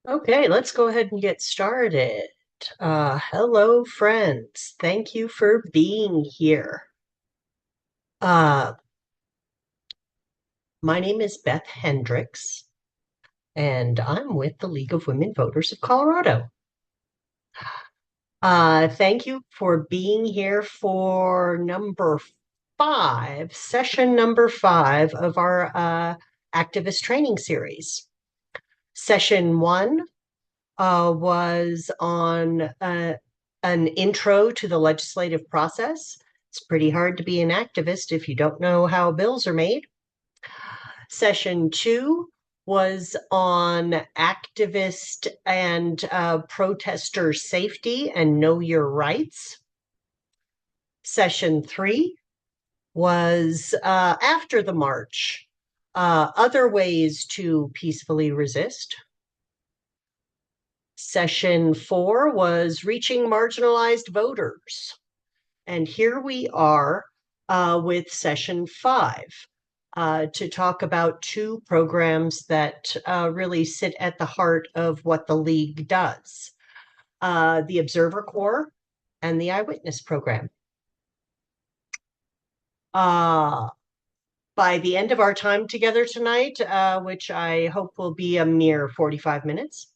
Okay, let's go ahead and get started. Hello, friends. Thank you for being here. Uh, my name is Beth Hendricks, and I'm with the League of Women Voters of Colorado. Thank you for being here for session number five of our activist training series. Session one was on an intro to the legislative process. It's pretty hard to be an activist if you don't know how bills are made. Session two was on activist and protester safety and know your rights. Session three was after the march, other ways to peacefully resist. Session four was reaching marginalized voters. And here we are with session five to talk about two programs that really sit at the heart of what the League does, the Observer Corps and the Eyewitness program. By the end of our time together tonight, which I hope will be a mere 45 minutes,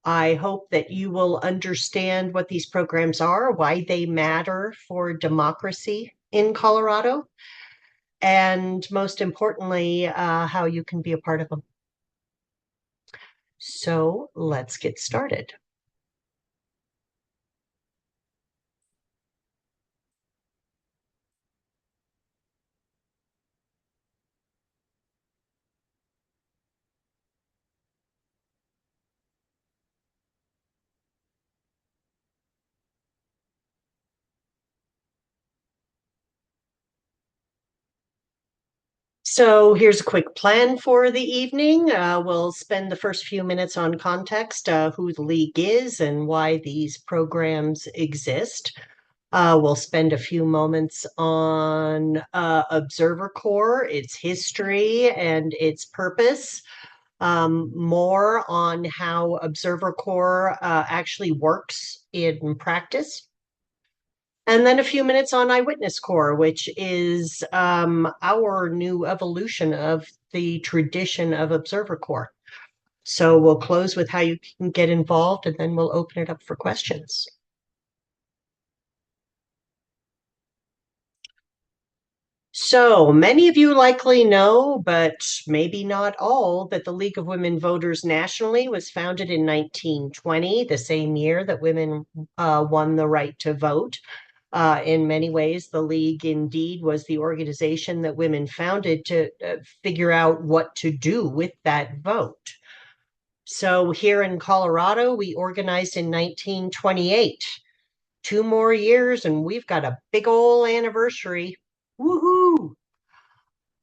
I hope that you will understand what these programs are, why they matter for democracy in Colorado, and most importantly, how you can be a part of them. So let's get started. So here's a quick plan for the evening. We'll spend the first few minutes on context, who the League is and why these programs exist. We'll spend a few moments on Observer Corps, its history and its purpose, more on how Observer Corps actually works in practice. And then a few minutes on Eyewitness Corps, which is our new evolution of the tradition of Observer Corps. So we'll close with how you can get involved, and then we'll open it up for questions. So many of you likely know, but maybe not all, that the League of Women Voters nationally was founded in 1920, the same year that women won the right to vote. In many ways, the League indeed was the organization that women founded to figure out what to do with that vote. So here in Colorado, we organized in 1928. 2 more years, and we've got a big old anniversary. Woohoo!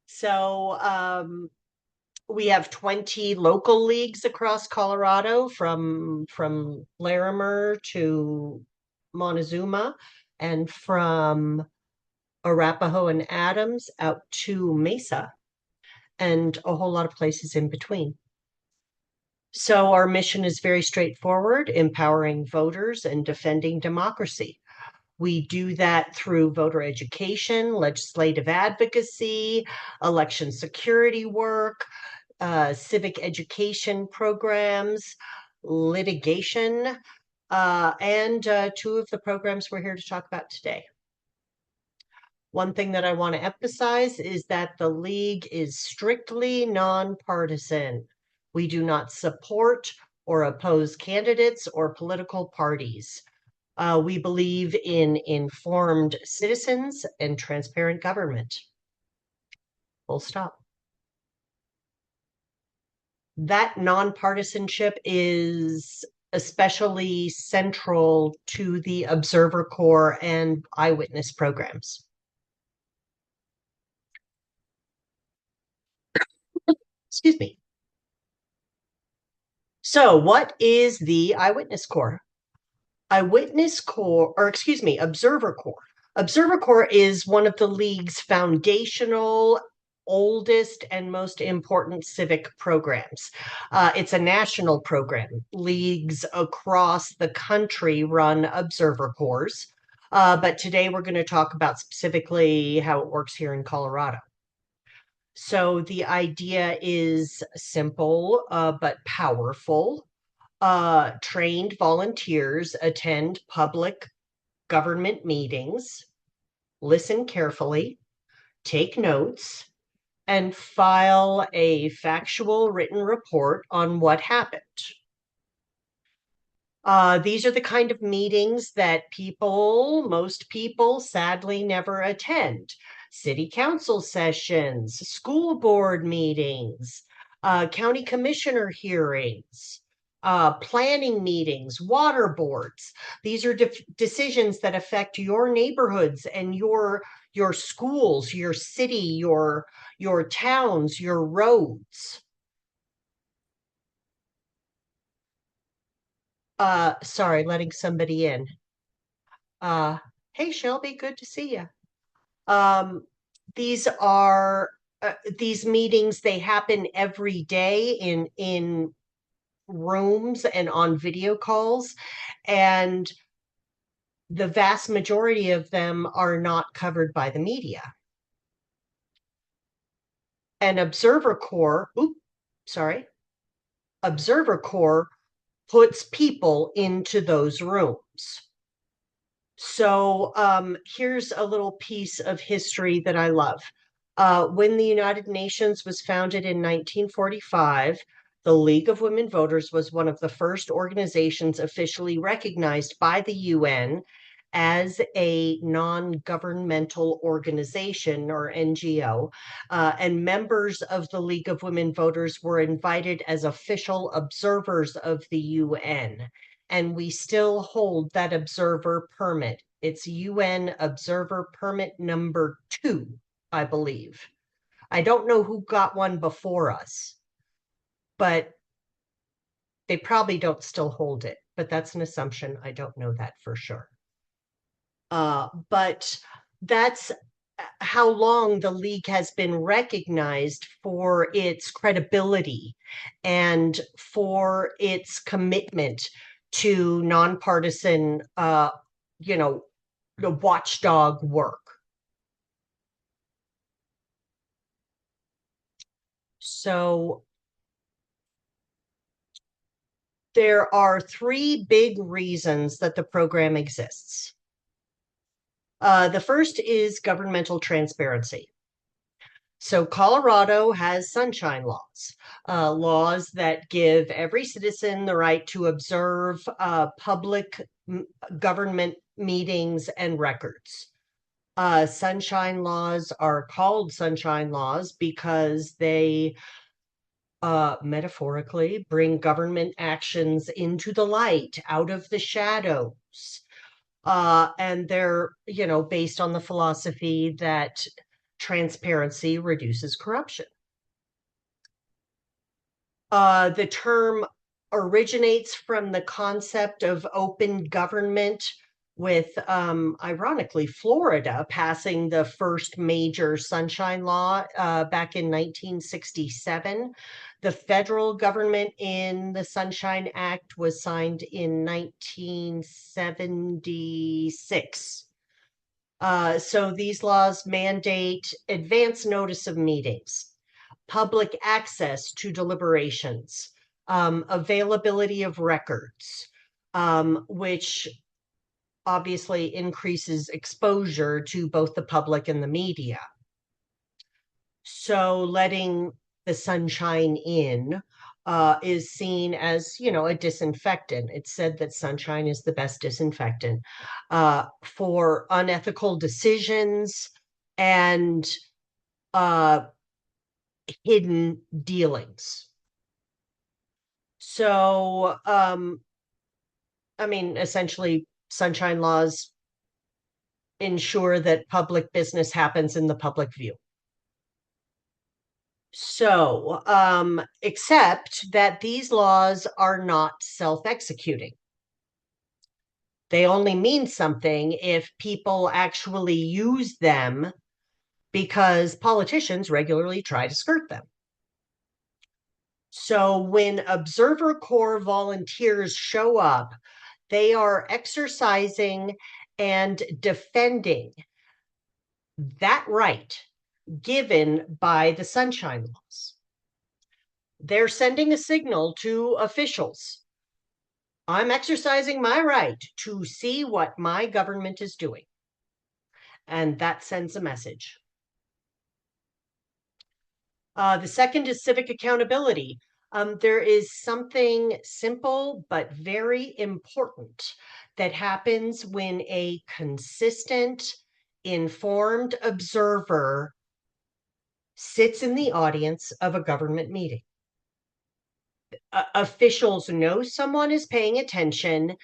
So we have 20 local leagues across Colorado, from Larimer to Montezuma, and from Arapahoe and Adams out to Mesa, and a whole lot of places in between. So our mission is very straightforward: empowering voters and defending democracy. We do that through voter education, legislative advocacy, election security work, civic education programs, litigation, and two of the programs we're here to talk about today. One thing that I want to emphasize is that the League is strictly nonpartisan. We do not support or oppose candidates or political parties. We believe in informed citizens and transparent government. Full stop. That nonpartisanship is especially central to the Observer Corps and Eyewitness programs. Excuse me. So, what is the Eyewitness Corps? Eyewitness Corps, or excuse me, Observer Corps. Observer Corps is one of the League's foundational oldest and most important civic programs. It's a national program. Leagues across the country run observer corps. But today we're going to talk about specifically how it works here in Colorado. So the idea is simple but powerful. Trained volunteers attend public government meetings, listen carefully, take notes, and file a factual written report on what happened. These are the kind of meetings that most people sadly never attend. City council sessions, school board meetings, county commissioner hearings, planning meetings, water boards. These are decisions that affect your neighborhoods and your schools, your city, your towns, your roads. Sorry, letting somebody in. Uh, hey, Shelby, good to see you. Um, these are these meetings, they happen every day in rooms and on video calls, and the vast majority of them are not covered by the media. And Observer Corps puts people into those rooms. So here's a little piece of history that I love. When the United Nations was founded in 1945, the League of Women Voters was one of the first organizations officially recognized by the UN as a non-governmental organization, or NGO, and members of the League of Women Voters were invited as official observers of the UN. And we still hold that observer permit. It's UN Observer Permit number 2, I believe. I don't know who got one before us, but they probably don't still hold it. But that's an assumption. I don't know that for sure. But that's how long the league has been recognized for its credibility and for its commitment to nonpartisan, the watchdog work. So there are three big reasons that the program exists. The first is governmental transparency. So Colorado has sunshine laws, laws that give every citizen the right to observe public government meetings and records. Sunshine laws are called sunshine laws because they metaphorically bring government actions into the light, out of the shadows. And they're, based on the philosophy that transparency reduces corruption. The term originates from the concept of open government, with, ironically, Florida passing the first major sunshine law back in 1967. The federal government in the Sunshine Act was signed in 1976. So these laws mandate advance notice of meetings, public access to deliberations, availability of records, which obviously increases exposure to both the public and the media. So letting the sunshine in is seen as, a disinfectant. It's said that sunshine is the best disinfectant for unethical decisions and hidden dealings. So, essentially, sunshine laws ensure that public business happens in the public view. So, except that these laws are not self-executing. They only mean something if people actually use them because politicians regularly try to skirt them. So when Observer Corps volunteers show up, they are exercising and defending that right given by the Sunshine Laws. They're sending a signal to officials. I'm exercising my right to see what my government is doing. And that sends a message. The second is civic accountability. There is something simple but very important that happens when a consistent, informed observer sits in the audience of a government meeting. Officials know someone is paying attention,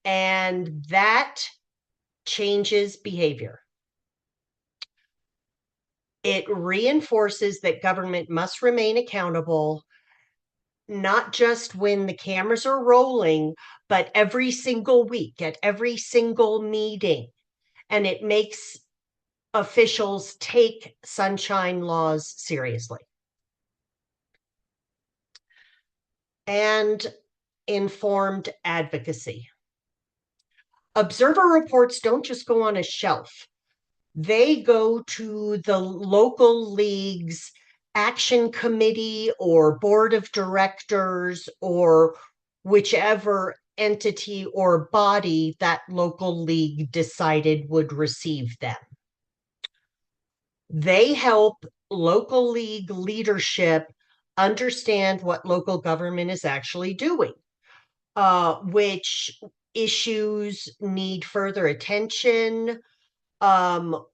and that changes behavior. It reinforces that government must remain accountable, not just when the cameras are rolling, but every single week at every single meeting. And it makes officials take sunshine laws seriously. And informed advocacy. Observer reports don't just go on a shelf. They go to the local league's action committee or board of directors or whichever entity or body that local league decided would receive them. They help local league leadership understand what local government is actually doing, which issues need further attention,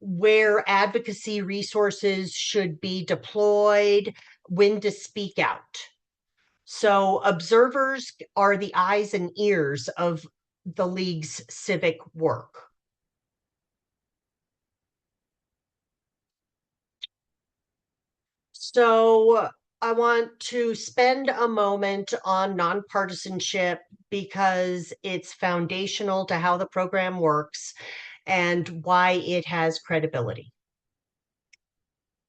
where advocacy resources should be deployed, when to speak out. So observers are the eyes and ears of the league's civic work. So I want to spend a moment on nonpartisanship because it's foundational to how the program works and why it has credibility.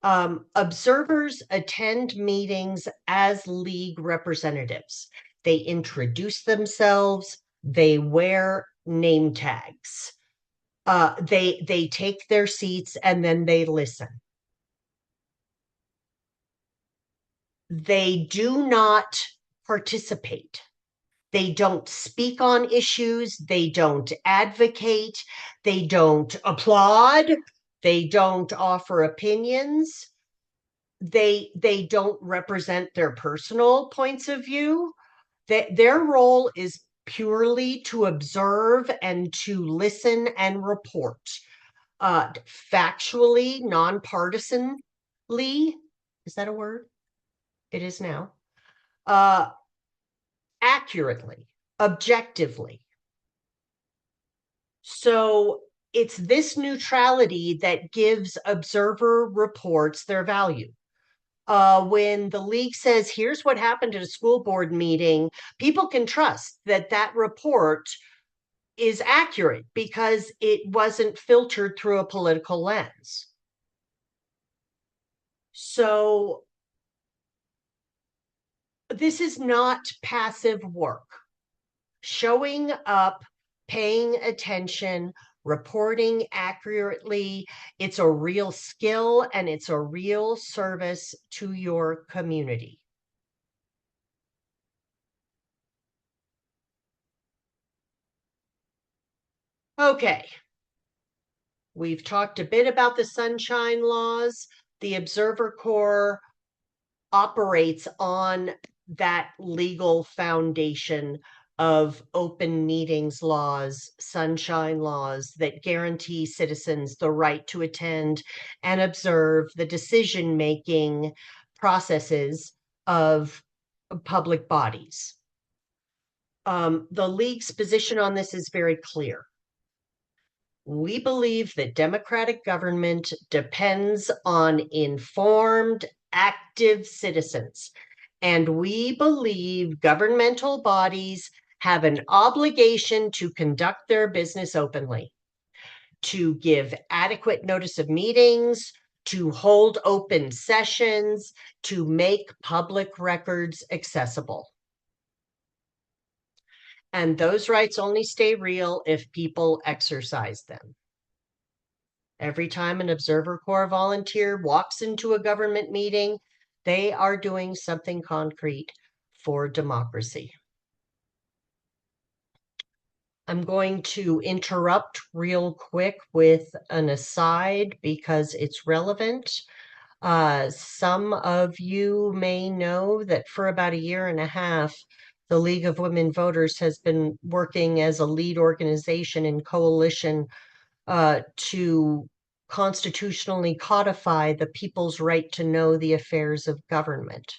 Observers attend meetings as league representatives. They introduce themselves, they wear name tags. They take their seats and then they listen. They do not participate. They don't speak on issues. They don't advocate. They don't applaud. They don't offer opinions. They don't represent their personal points of view. Their role is purely to observe and to listen and report, factually, nonpartisanly. Is that a word? It is now. Accurately, objectively. So it's this neutrality that gives observer reports their value. When the league says, here's what happened at a school board meeting, people can trust that that report is accurate because it wasn't filtered through a political lens. So this is not passive work. Showing up, paying attention, reporting accurately, it's a real skill and it's a real service to your community. Okay, we've talked a bit about the sunshine laws. The Observer Corps operates on that legal foundation of open meetings laws, sunshine laws that guarantee citizens the right to attend and observe the decision-making processes of public bodies. The league's position on this is very clear. We believe that democratic government depends on informed, active citizens. And we believe governmental bodies have an obligation to conduct their business openly, to give adequate notice of meetings, to hold open sessions, to make public records accessible. And those rights only stay real if people exercise them. Every time an Observer Corps volunteer walks into a government meeting, they are doing something concrete for democracy. I'm going to interrupt real quick with an aside because it's relevant. Some of you may know that for about a year and a half, the League of Women Voters has been working as a lead organization in coalition to constitutionally codify the people's right to know the affairs of government,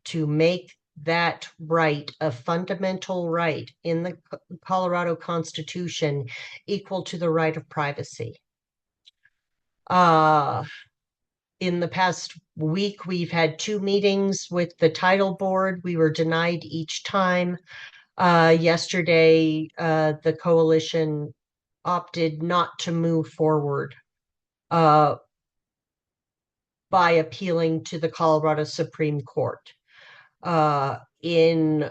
to make that right a fundamental right in the Colorado Constitution equal to the right of privacy. In the past week, we've had 2 meetings with the title board. We were denied each time. Yesterday, the coalition opted not to move forward by appealing to the Colorado Supreme Court in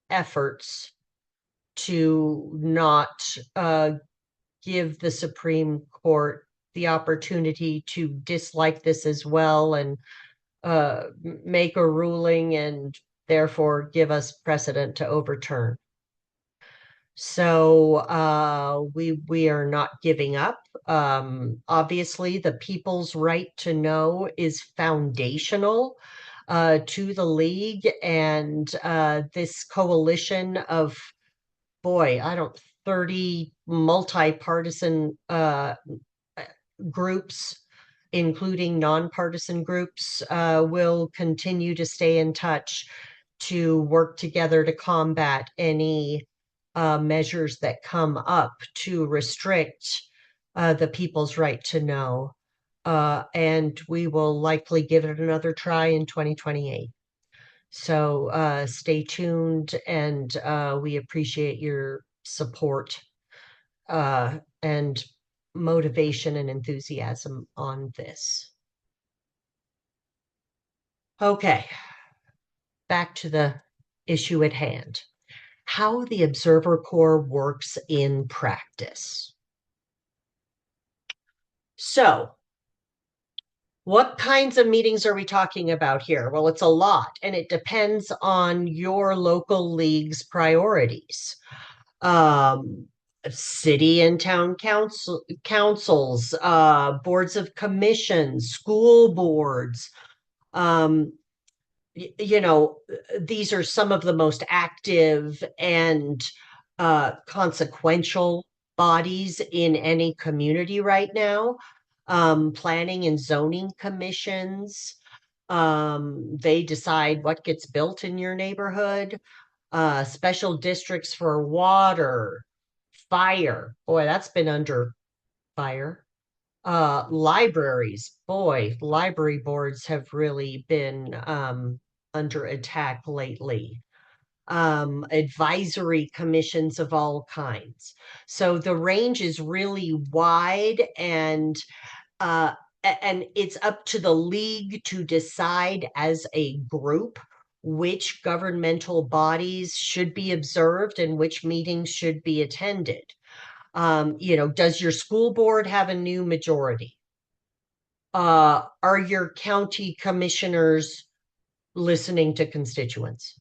efforts to not give the Supreme Court the opportunity to dislike this as well and make a ruling and therefore give us precedent to overturn. So we are not giving up. Obviously, the people's right to know is foundational to the league, and this coalition of, boy, 30 multi-partisan groups, including nonpartisan groups, will continue to stay in touch to work together to combat any measures that come up to restrict the people's right to know. And we will likely give it another try in 2028. So stay tuned, and we appreciate your support and motivation and enthusiasm on this. Okay, back to the issue at hand. How the Observer Corps works in practice. So, what kinds of meetings are we talking about here? Well, it's a lot, and it depends on your local league's priorities. City and town councils, boards of commissions, school boards. You know, these are some of the most active and consequential bodies in any community right now. Planning and zoning commissions, they decide what gets built in your neighborhood. Special districts for water, fire. Boy, that's been under fire. Libraries, boy, library boards have really been under attack lately. Advisory commissions of all kinds. So the range is really wide, and it's up to the league to decide as a group which governmental bodies should be observed and which meetings should be attended. You know, does your school board have a new majority? Are your county commissioners listening to constituents?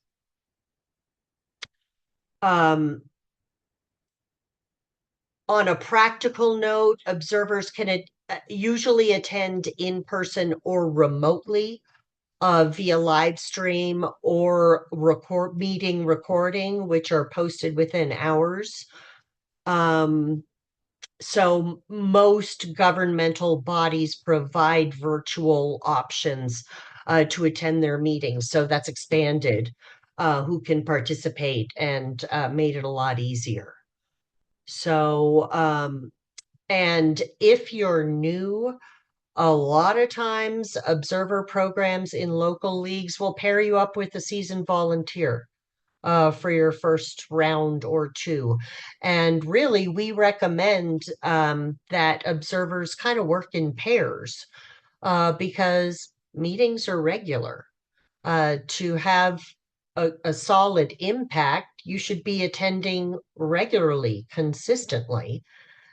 On a practical note, observers can usually attend in person or remotely via live stream or meeting recording, which are posted within hours. So most governmental bodies provide virtual options to attend their meetings. So that's expanded who can participate and made it a lot easier. So, and if you're new, a lot of times observer programs in local leagues will pair you up with a seasoned volunteer for your first round or two. And really, we recommend that observers kind of work in pairs because meetings are regular. To have a solid impact, you should be attending regularly, consistently.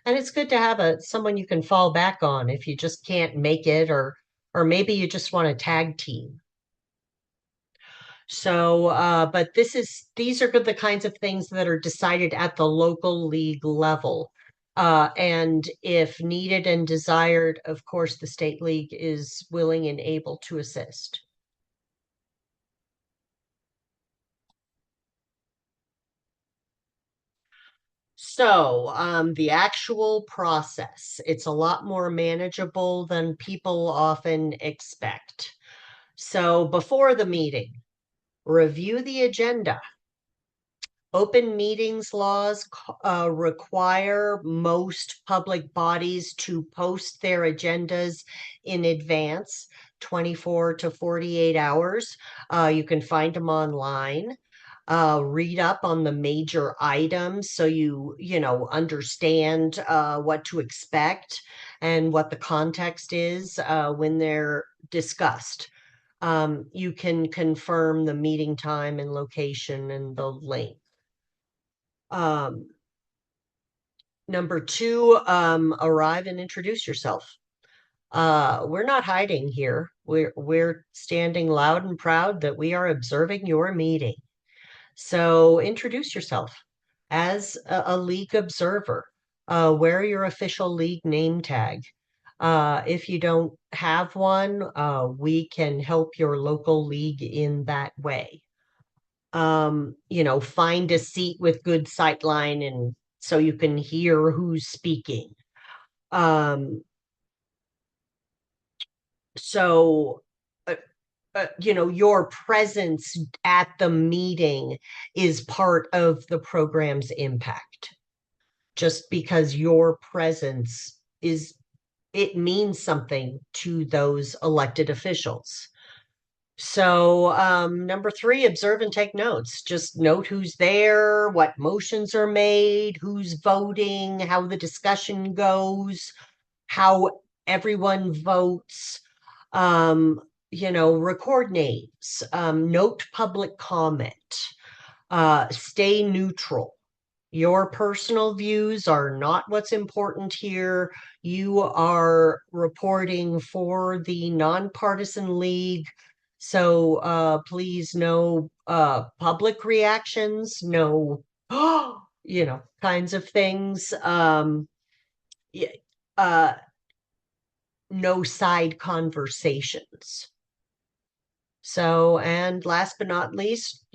And it's good to have someone you can fall back on if you just can't make it, or maybe you just want a tag team. So, but these are good, the kinds of things that are decided at the local league level. And if needed and desired, of course, the state league is willing and able to assist. So, the actual process, it's a lot more manageable than people often expect. So, before the meeting, review the agenda. Open meetings laws require most public bodies to post their agendas in advance, 24 to 48 hours. You can find them online. Read up on the major items so you understand what to expect and what the context is when they're discussed. You can confirm the meeting time and location and the link. Um, Number two, arrive and introduce yourself. We're not hiding here. We're standing loud and proud that we are observing your meeting. So introduce yourself as a league observer. Wear your official league name tag. If you don't have one, we can help your local league in that way. Find a seat with good sightline and so you can hear who's speaking. Um, so, uh, your presence at the meeting is part of the program's impact. Just because your presence it means something to those elected officials. So, number three, observe and take notes. Just note who's there, what motions are made, who's voting, how the discussion goes, how everyone votes. Record names, note public comment, stay neutral. Your personal views are not what's important here. You are reporting for the nonpartisan league. So please, no public reactions, no, kinds of things. Yeah, uh, no side conversations. So, and last but not least,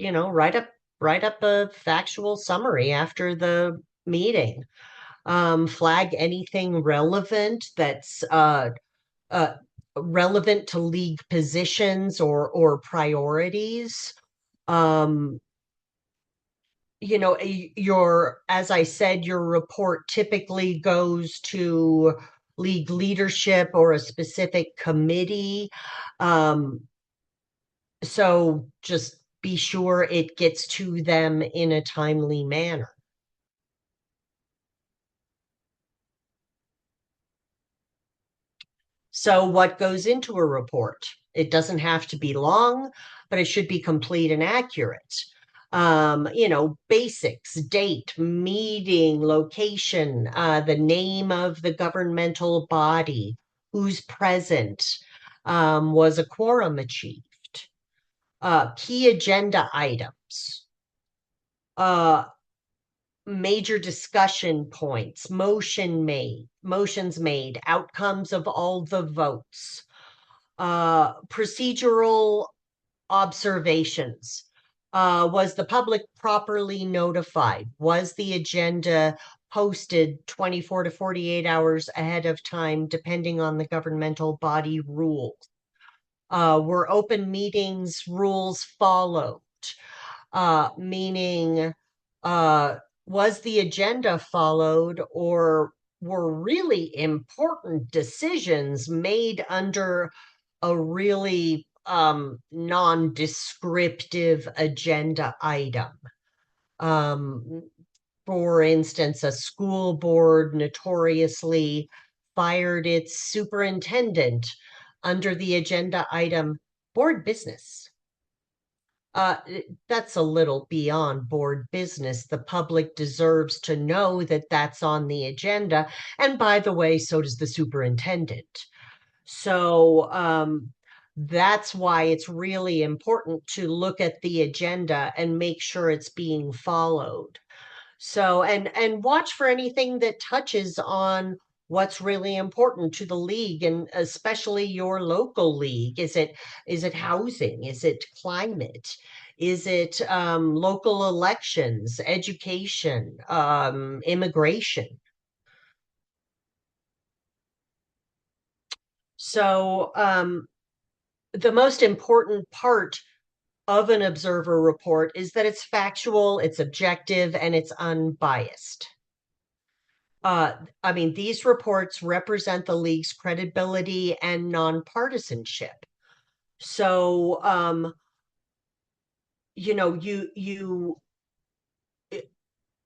write up a factual summary after the meeting. Flag anything relevant that's uh, relevant to league positions or priorities. Um, as I said, your report typically goes to league leadership or a specific committee. So just be sure it gets to them in a timely manner. So, what goes into a report? It doesn't have to be long, but it should be complete and accurate. Basics, date, meeting, location, the name of the governmental body, who's present, was a quorum achieved, key agenda items, uh, major discussion points, motions made, outcomes of all the votes, procedural observations. Was the public properly notified? Was the agenda posted 24 to 48 hours ahead of time, depending on the governmental body rules? Were open meetings rules followed? Meaning, uh, was the agenda followed, or were really important decisions made under a really non-descriptive agenda item. Um, for instance, a school board notoriously fired its superintendent under the agenda item board business. Uh, that's a little beyond board business. The public deserves to know that that's on the agenda. And by the way, so does the superintendent. So that's why it's really important to look at the agenda and make sure it's being followed. So, and watch for anything that touches on what's really important to the league and especially your local league. Is it housing? Is it climate? Is it local elections, education, immigration? So, the most important part of an observer report is that it's factual, it's objective, and it's unbiased. I mean, these reports represent the league's credibility and nonpartisanship. So, you know,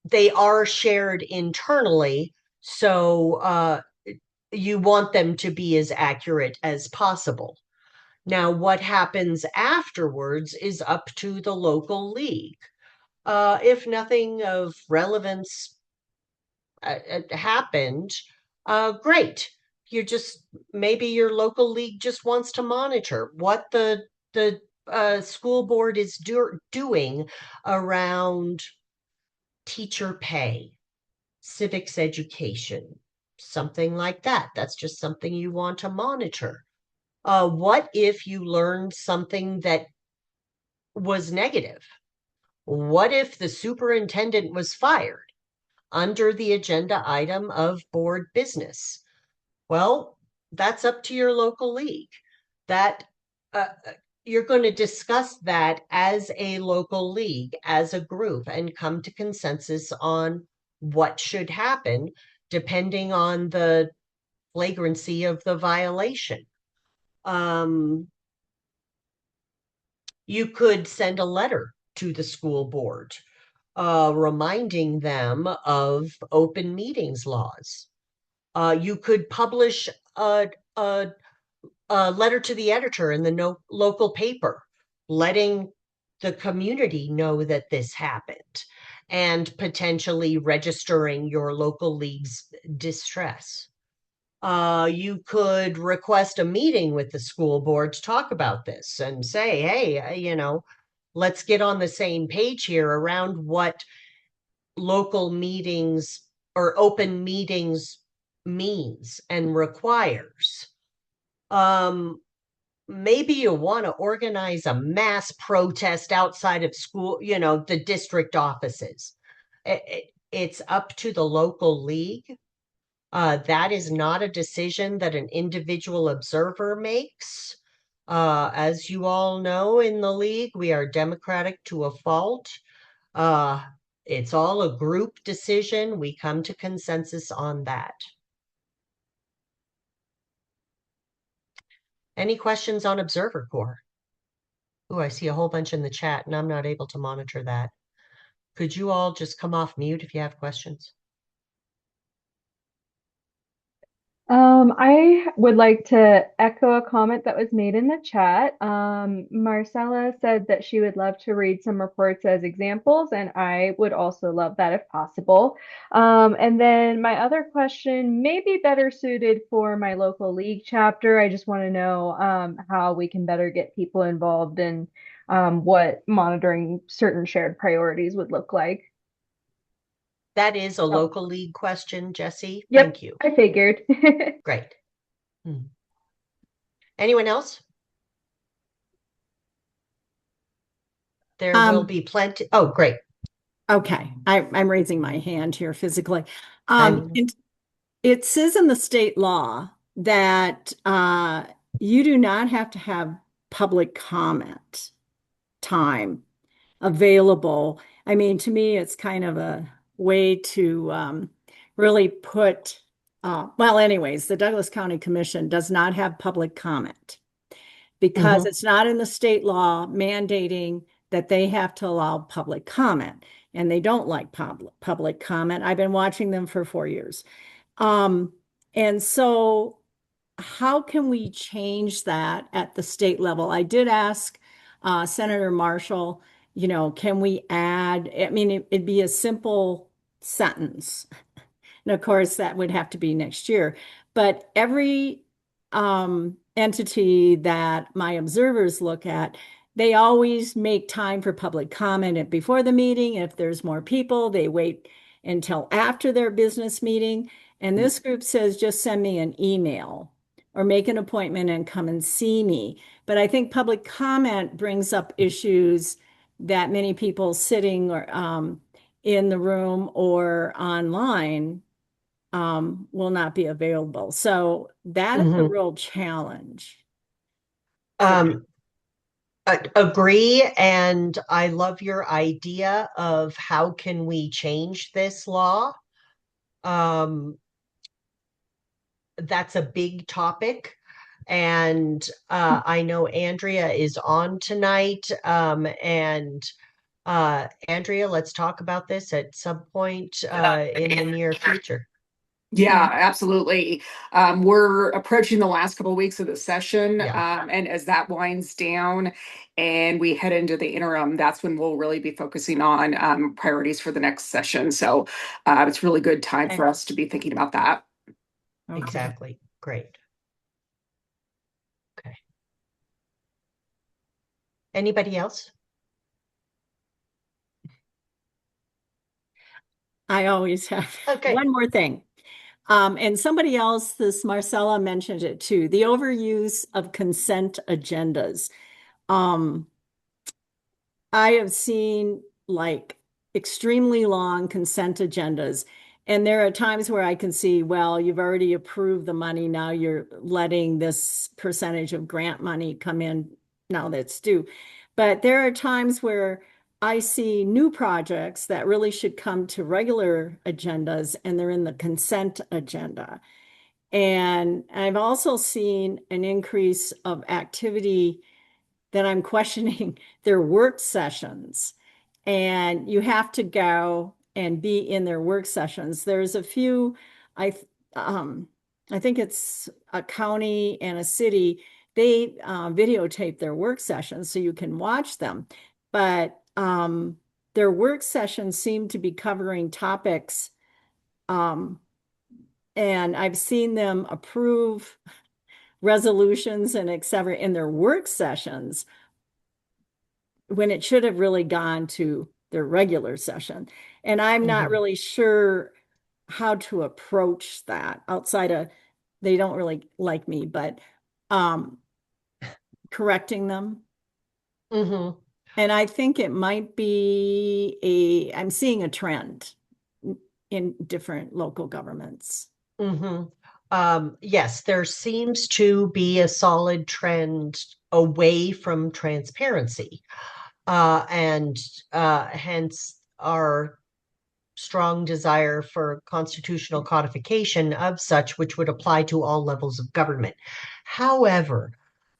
they are shared internally. So, you want them to be as accurate as possible. Now, what happens afterwards is up to the local league. If nothing of relevance happened, great. You just maybe your local league just wants to monitor what the school board is doing around teacher pay, civics education, something like that. That's just something you want to monitor. What if you learned something that was negative? What if the superintendent was fired under the agenda item of board business? Well, that's up to your local league. That you're going to discuss that as a local league, as a group, and come to consensus on what should happen depending on the flagrancy of the violation. Um, you could send a letter to the school board reminding them of open meetings laws. You could publish a letter to the editor in the local paper, letting the community know that this happened and potentially registering your local league's distress. You could request a meeting with the school board to talk about this and say, hey, let's get on the same page here around what local meetings or open meetings means and requires. Um, Maybe you want to organize a mass protest outside of school, the district offices. It's up to the local league. That is not a decision that an individual observer makes. As you all know, in the league, we are democratic to a fault. Uh, it's all a group decision. We come to consensus on that. Any questions on Observer Corps? Oh, I see a whole bunch in the chat and I'm not able to monitor that. Could you all just come off mute if you have questions? I would like to echo a comment that was made in the chat. Marcella said that she would love to read some reports as examples, and I would also love that if possible. And then my other question may be better suited for my local league chapter. I just want to know how we can better get people involved in what monitoring certain shared priorities would look like. That is a Oh, local league question, Jesse. yep, Thank you. I figured. Great. Anyone else? There will Um, be plenty. Oh, great. okay, I'm raising my hand here physically. I'm It says in the state law that you do not have to have public comment time available. I mean, to me, it's kind of a way to really well, anyways, the Douglas County Commission does not have public comment. because Hmm. it's not in the state law mandating that they have to allow public comment. And they don't like public comment. I've been watching them for 4 years. Um, and so how can we change that at the state level? I did ask Senator Marshall, can we add, I mean, it'd be a simple sentence. And of course, that would have to be next year. But every entity that my observers look at, they always make time for public comment before the meeting. If there's more people, they wait until after their business meeting. And this group says, just send me an email or make an appointment and come and see me. But I think public comment brings up issues that many people sitting or in the room or online will not be available. So that is a Hmm. real challenge for me. Um, agree. And I love your idea of how can we change this law. Um, that's a big topic. And I know Andrea is on tonight. And Andrea, let's talk about this at some point in the near future. Yeah, absolutely. We're approaching the last couple of weeks of the session, Yeah. and as that winds down and we head into the interim, that's when we'll really be focusing on priorities for the next session. So it's really good time Okay. for us to be thinking about that. Okay. Exactly. Great. Okay. Anybody else? I always have Okay. one more thing. And somebody else, this Marcella mentioned it too, the overuse of consent agendas. Um, I have seen like extremely long consent agendas. And there are times where I can see, well, you've already approved the money. Now you're letting this percentage of grant money come in now that's due. But there are times where I see new projects that really should come to regular agendas and they're in the consent agenda. And I've also seen an increase of activity that I'm questioning their work sessions. And you have to go and be in their work sessions. There's a few, I um, I think it's a county and a city, they videotape their work sessions so you can watch them. But their work sessions seem to be covering topics, um, and I've seen them approve resolutions and et cetera in their work sessions when it should have really gone to their regular session. And I'm not Hmm. really sure how to approach that outside of they don't really like me, but um, correcting them. Hmm. And I think it might be I'm seeing a trend in different local governments. Hmm. Yes, there seems to be a solid trend away from transparency, and hence our strong desire for constitutional codification of such, which would apply to all levels of government. However,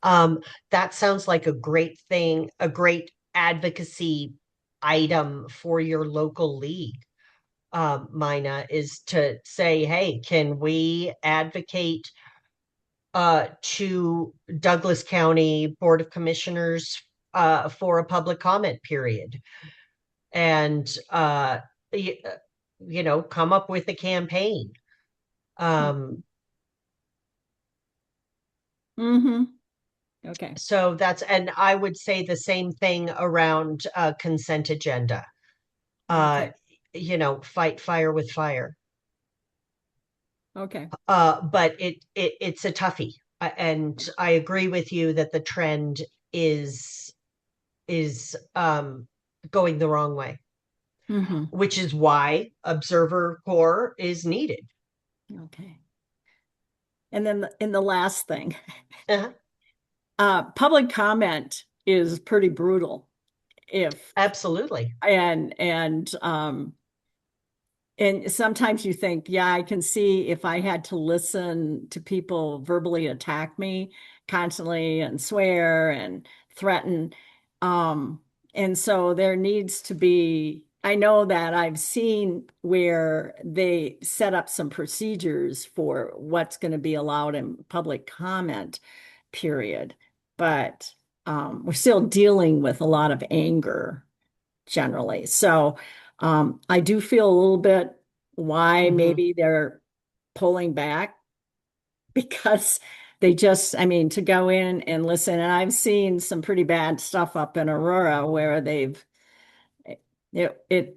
that sounds like a great thing, a great advocacy item for your local league, Mina, is to say, hey, can we advocate to Douglas County Board of Commissioners for a public comment period? And come up with a campaign. Um, Mm-hmm. Okay. so that's, and I would say the same thing around consent agenda. Uh, Okay. fight fire with fire. Okay. But it's a toughie, and I agree with you that the trend is going the wrong way, Mm-hmm. which is why Observer Corps is needed. Okay. And then in the last thing, Uh-huh. public comment is pretty brutal. If Absolutely. and sometimes you think, yeah, I can see if I had to listen to people verbally attack me, constantly and swear and threaten. Um, and so there needs to be, I know that I've seen where they set up some procedures for what's going to be allowed in public comment period, but we're still dealing with a lot of anger generally. So I do feel a little bit why Mhm. maybe they're pulling back because they just, I mean, to go in and listen, and I've seen some pretty bad stuff up in Aurora where they've it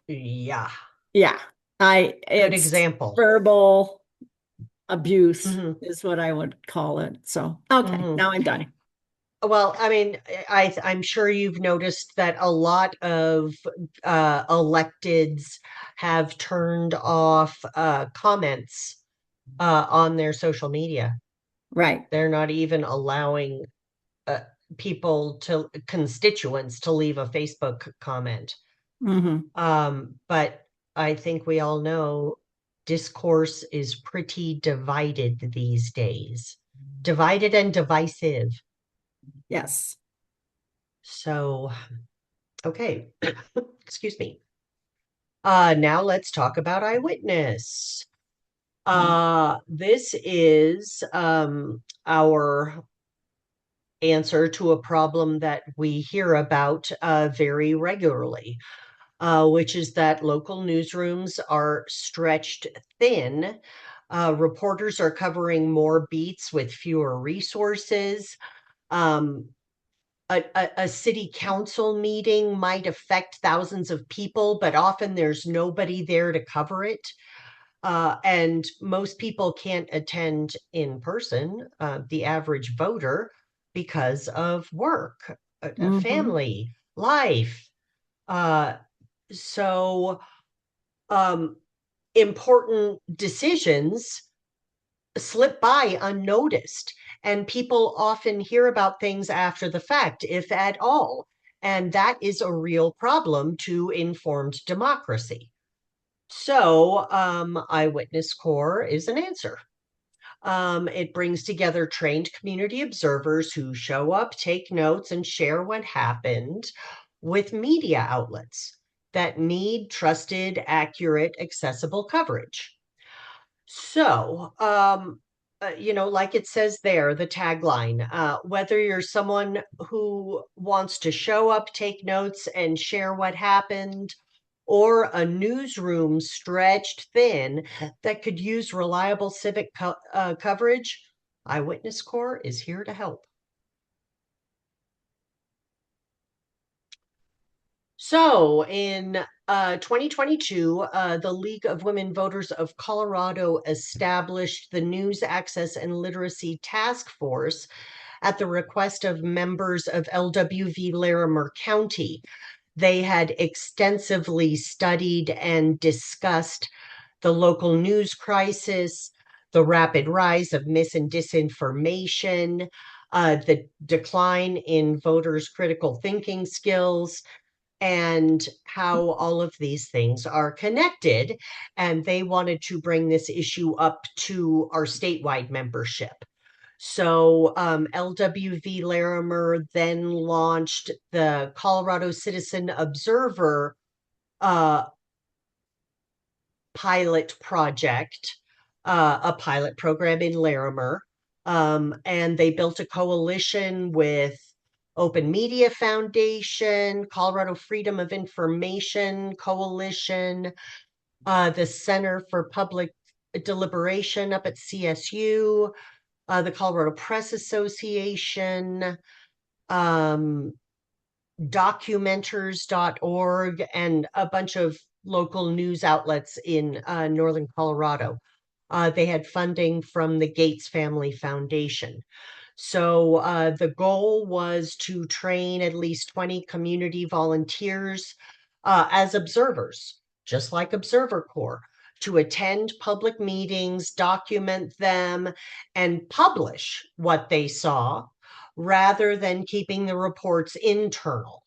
Yeah, yeah, good it's example. verbal abuse Hmm. is what I would call it. So okay, Hmm. now I'm done. Well, I mean, I'm sure you've noticed that a lot of electeds have turned off comments on their social media. Right. They're not even allowing uh, constituents to leave a Facebook comment. Hmm. But I think we all know discourse is pretty divided these days, divided and divisive. Yes. So, okay, excuse me. Now let's talk about Eyewitness. This is our answer to a problem that we hear about very regularly, which is that local newsrooms are stretched thin. Reporters are covering more beats with fewer resources. Um, a city council meeting might affect thousands of people, but often there's nobody there to cover it. And most people can't attend in person, the average voter, because of work, a Hmm. family, life. Uh, so, um, important decisions slip by unnoticed, and people often hear about things after the fact, if at all. And that is a real problem to informed democracy. So, Eyewitness Corps is an answer. It brings together trained community observers who show up, take notes, and share what happened with media outlets that need trusted, accurate, accessible coverage. So, like it says there, the tagline, whether you're someone who wants to show up, take notes, and share what happened, or a newsroom stretched thin that could use reliable civic coverage, Eyewitness Corps is here to help. So in 2022, the League of Women Voters of Colorado established the News Access and Literacy Task Force at the request of members of LWV Larimer County. They had extensively studied and discussed the local news crisis, the rapid rise of mis and disinformation, the decline in voters' critical thinking skills, and how all of these things are connected. And they wanted to bring this issue up to our statewide membership. So LWV Larimer then launched the Colorado Citizen Observer uh, pilot project, a pilot program in Larimer. And they built a coalition with Open Media Foundation, Colorado Freedom of Information Coalition, the Center for Public Deliberation up at CSU, the Colorado Press Association, um, documenters.org, and a bunch of local news outlets in northern Colorado. They had funding from the Gates Family Foundation. So the goal was to train at least 20 community volunteers as observers, just like Observer Corps, to attend public meetings, document them, and publish what they saw rather than keeping the reports internal.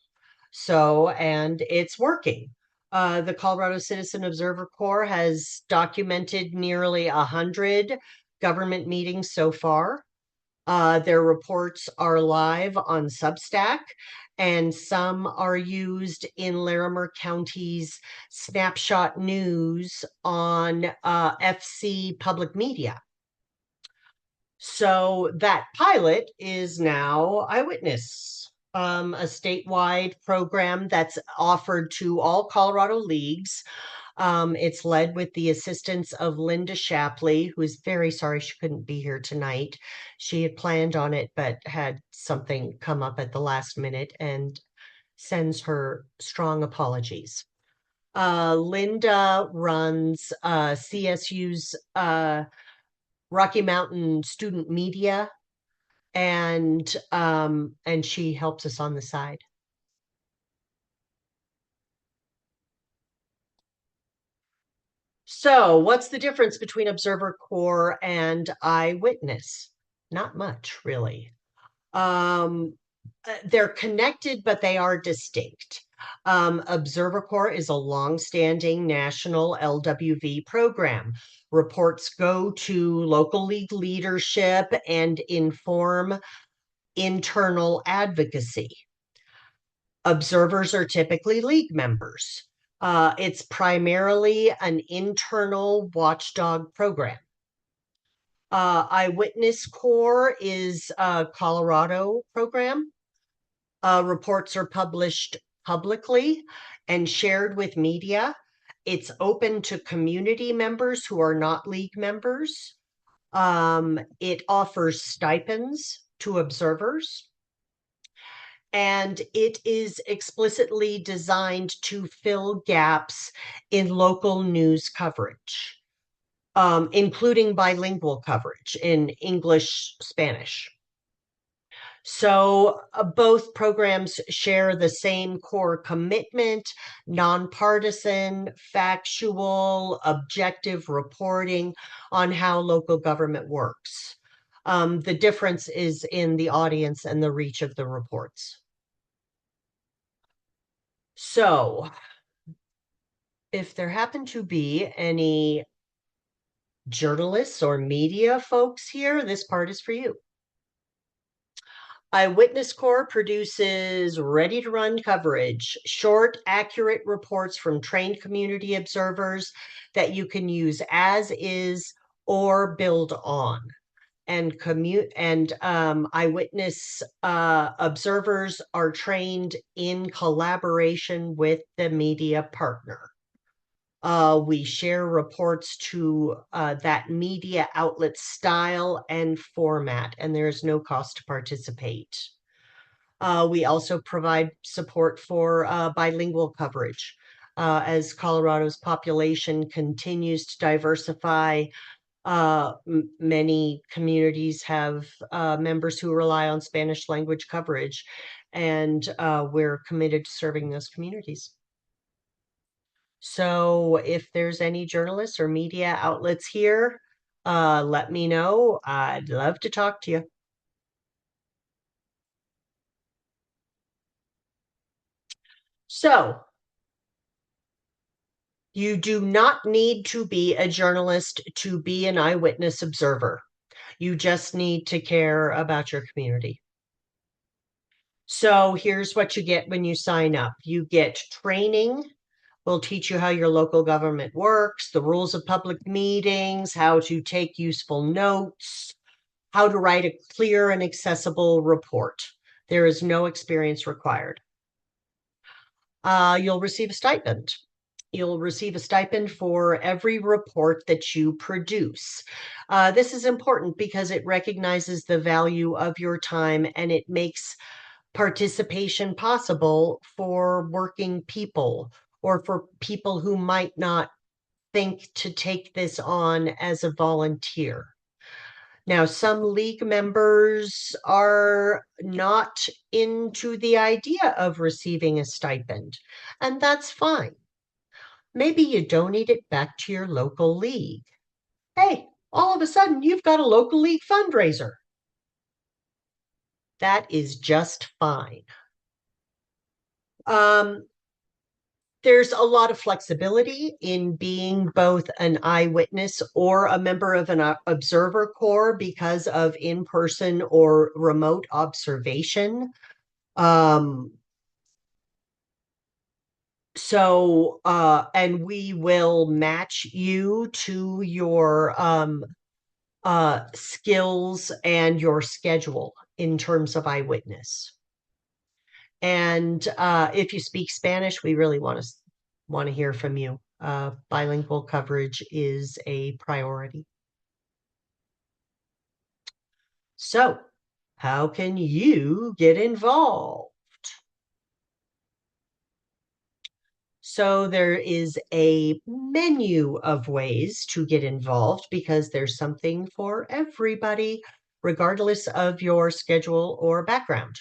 So, and it's working. The Colorado Citizen Observer Corps has documented nearly 100 government meetings so far. Their reports are live on Substack, and some are used in Larimer County's Snapshot News on FC Public Media. So that pilot is now Eyewitness, a statewide program that's offered to all Colorado leagues. It's led with the assistance of Linda Shapley, who is very sorry she couldn't be here tonight. She had planned on it, but had something come up at the last minute and sends her strong apologies. Linda runs CSU's Rocky Mountain Student Media, and she helps us on the side. So, what's the difference between Observer Corps and Eyewitness? Not much, really. They're connected, but they are distinct. Observer Corps is a long-standing national LWV program. Reports go to local league leadership and inform internal advocacy. Observers are typically league members. It's primarily an internal watchdog program. Eyewitness Corps is a Colorado program. Reports are published publicly and shared with media. It's open to community members who are not league members. It offers stipends to observers. And it is explicitly designed to fill gaps in local news coverage, including bilingual coverage in English, Spanish. So both programs share the same core commitment: nonpartisan, factual, objective reporting on how local government works. The difference is in the audience and the reach of the reports. So, if there happen to be any journalists or media folks here, this part is for you. Eyewitness Corps produces ready-to-run coverage, short, accurate reports from trained community observers that you can use as is or build on. And eyewitness observers are trained in collaboration with the media partner. We share reports to that media outlet style and format, and there is no cost to participate. We also provide support for bilingual coverage. As Colorado's population continues to diversify, many communities have members who rely on Spanish language coverage, and we're committed to serving those communities. So if there's any journalists or media outlets here, let me know. I'd love to talk to you. So you do not need to be a journalist to be an eyewitness observer. You just need to care about your community. So here's what you get when you sign up. You get training. We'll teach you how your local government works, the rules of public meetings, how to take useful notes, how to write a clear and accessible report. There is no experience required. You'll receive a stipend. You'll receive a stipend for every report that you produce. This is important because it recognizes the value of your time and it makes participation possible for working people or for people who might not think to take this on as a volunteer. Now, some league members are not into the idea of receiving a stipend, and that's fine. Maybe you donate it back to your local league. Hey, all of a sudden you've got a local league fundraiser. That is just fine. There's a lot of flexibility in being both an eyewitness or a member of an observer corps because of in-person or remote observation. Um, and we will match you to your skills and your schedule in terms of eyewitness. And if you speak Spanish, we really want to hear from you. Bilingual coverage is a priority. So, how can you get involved? So there is a menu of ways to get involved because there's something for everybody, regardless of your schedule or background.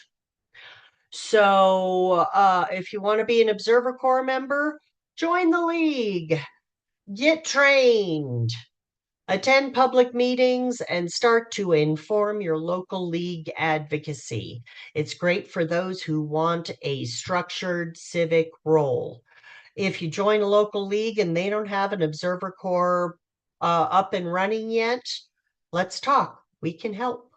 So if you want to be an Observer Corps member, join the league, get trained, attend public meetings, and start to inform your local league advocacy. It's great for those who want a structured civic role. If you join a local league and they don't have an Observer Corps up and running yet, let's talk. We can help.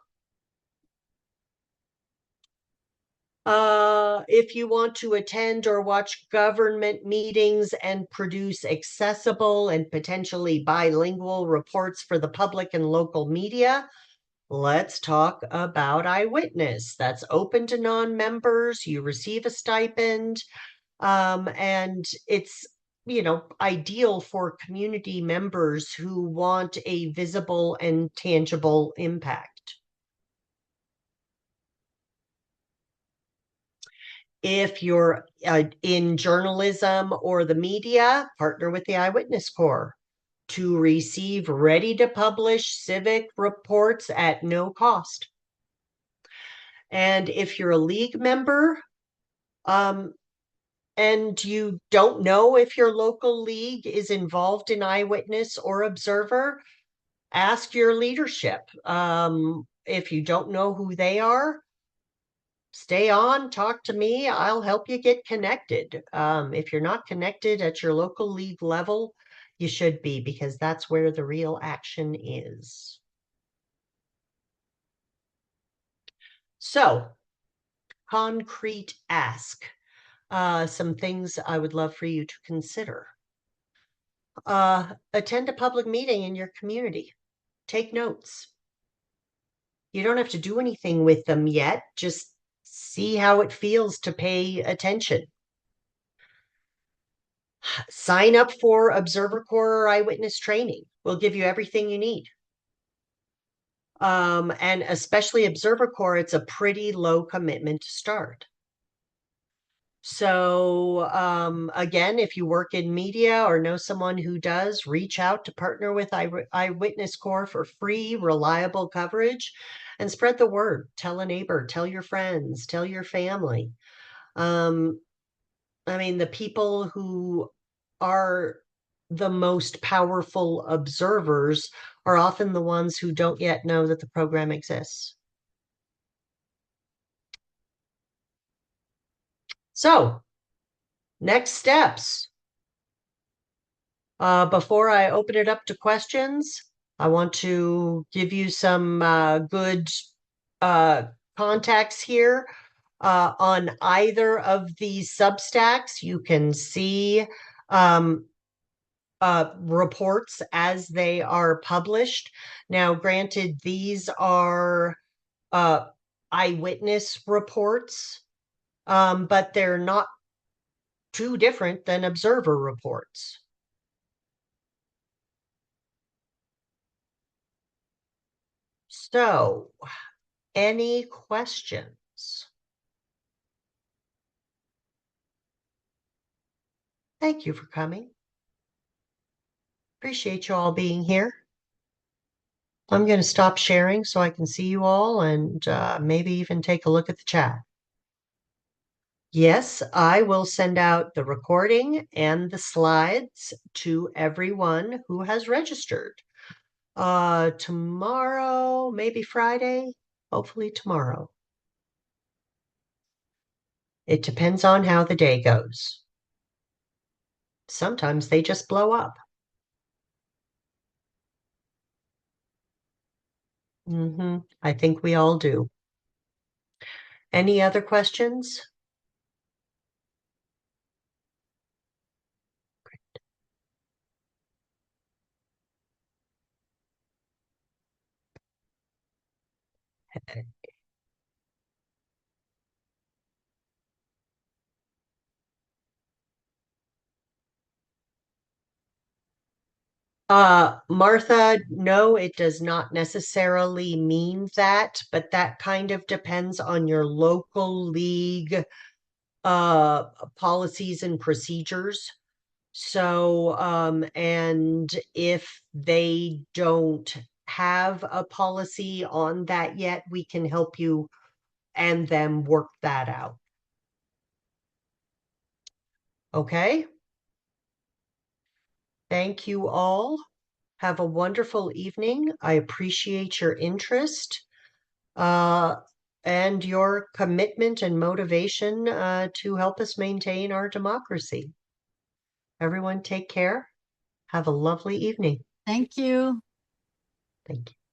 If you want to attend or watch government meetings and produce accessible and potentially bilingual reports for the public and local media, let's talk about Eyewitness. That's open to non-members. You receive a stipend, and it's ideal for community members who want a visible and tangible impact. If you're in journalism or the media, partner with the Eyewitness Corps to receive ready to publish civic reports at no cost. And if you're a league member, and you don't know if your local league is involved in Eyewitness or Observer, ask your leadership. If you don't know who they are, stay on, talk to me. I'll help you get connected. If you're not connected at your local league level, you should be, because that's where the real action is. So, concrete ask. Some things I would love for you to consider. Attend a public meeting in your community. Take notes. You don't have to do anything with them yet. Just see how it feels to pay attention. Sign up for Observer Corps or Eyewitness training. We'll give you everything you need. And especially Observer Corps, it's a pretty low commitment to start. So again, if you work in media or know someone who does, reach out to partner with Eyewitness Corps for free, reliable coverage, and spread the word. Tell a neighbor, tell your friends, tell your family. The people who are the most powerful observers are often the ones who don't yet know that the program exists. So, next steps. Before I open it up to questions, I want to give you some good contacts here. On either of these Substacks, you can see reports as they are published. Now, granted, these are eyewitness reports, but they're not too different than observer reports. So, any questions? Thank you for coming. Appreciate you all being here. I'm going to stop sharing so I can see you all and maybe even take a look at the chat. Yes, I will send out the recording and the slides to everyone who has registered. Tomorrow, maybe Friday, hopefully tomorrow. It depends on how the day goes. Sometimes they just blow up. I think we all do. Any other questions? Martha, no, it does not necessarily mean that, but that kind of depends on your local league uh policies and procedures. So, and if they don't have a policy on that yet, we can help you and them work that out. Okay? Thank you all. Have a wonderful evening. I appreciate your interest, uh, and your commitment and motivation, to help us maintain our democracy. Everyone take care. Have a lovely evening. Thank you. Thank you.